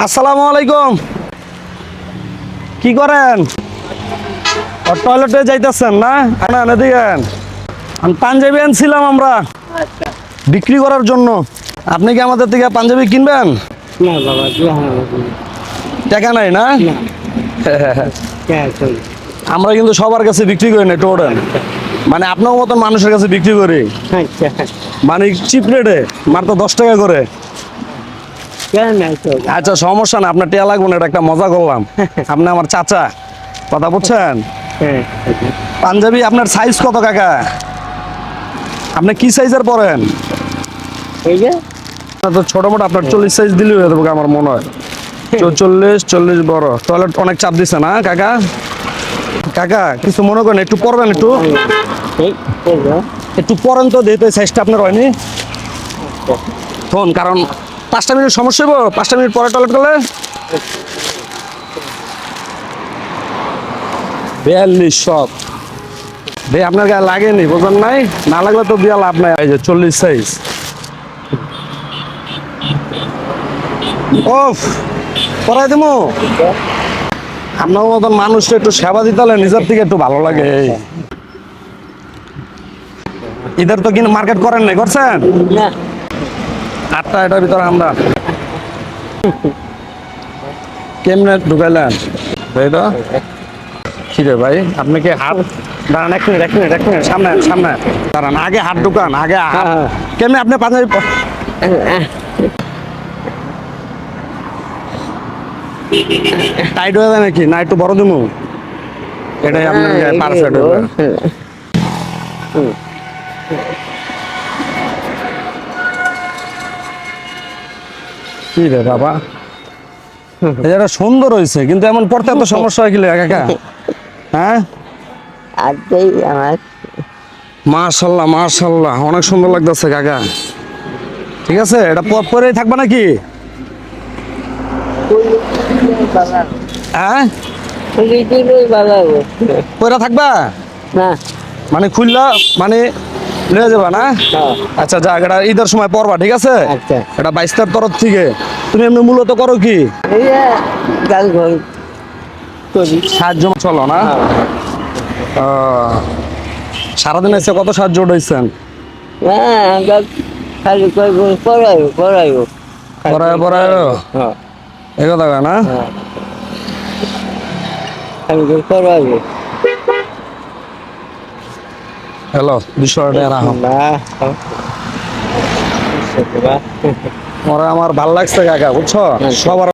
আসসালামু আলাইকুম। কি করেন? টয়লেটে যাইতেছেন না? না দিকেন আমি পাঞ্জাবি আনছিলাম আমরা বিক্রি করার জন্য। আপনি কি আমাদের থেকে পাঞ্জাবি কিনবেন? না বাবা, টাকা নাই না? আমরা কিন্তু সবার কাছে বিক্রি করি না, একটু ওঠেন। মানে আপনার মতন মানুষের কাছে বিক্রি করি, মানে চিপ রেটে, মাত্র 10 টাকা করে। আচ্ছা সমস্যা না, আপনার টিয়া লাগবে না, এটা একটা মজা করলাম। আপনি আমার চাচা, কথা বুঝছেন? পাঞ্জাবি আপনার সাইজ কত কাকা? আপনি কি সাইজের পরেন? তো ছোট মোটো আপনার 40 সাইজ দিলেই হয়ে যাবে আমার মনে হয়। 40 বড়। টয়লেট অনেক চাপ দিছে না কাকা? কাকা কিছু মনে করেন, একটু পরবেন, একটু পরেন তো, যেহেতু সাইজটা আপনার হয়নি তখন, কারণ 5টা মিনিট সমস্যা হইব। 5টা মিনিট পরে টয়লেট করলে 42 সব ভাই আপনার গায়ে লাগেনি, বোঝেন নাই? না লাগলে তো দিয়া লাভ নাই। এই যে 40 সাইজ। ওফ, পরাই দেবো। আপনার মতন মানুষকে একটু সেবা দিতে হলে নিজের থেকে একটু ভালো লাগে। ঈদের তো কিন্তু মার্কেট করেন নাই, করছেন? 8টা, এটার ভিতরে আমরা কেমনে ঢুকাইলেন ভাই? তো কি রে ভাই, আপনি কি হাট দাঁড়ান, এক মিনিট সামনে দাঁড়ান, আগে হাট ঢুকান, আগে হাট। কেমনে আপনি পাঞ্জাবি টাইট হয়ে যায় নাকি? না একটু বড় দিমু? এটাই আপনার পারফেক্ট হবে। কি রে বাবা, এটা সুন্দর হয়েছে, কিন্তু এমন পড়তে এত সমস্যা হয় কি কাকা? হ্যাঁ মাশাল্লাহ মাশাল্লাহ, অনেক সুন্দর লাগতেছে কাকা। ঠিক আছে, এটা পরেই থাকবা নাকি? হ্যাঁ পরে থাকবা মানে খুললা, মানে নিয়ে যাবা না? আচ্ছা যাক, এটা ঈদের সময় পরবা, ঠিক আছে? এটা 22টার তরফ থেকে। তুমি এমনি মূলত করো কি? সাহায্য চলো না? সারাদিন এসে কত সাহায্য উঠাইছেন? কথা না? হ্যালো, 200 টাকা রাখো। আমার ভাল লাগছে কাকা, বুঝছো? সবার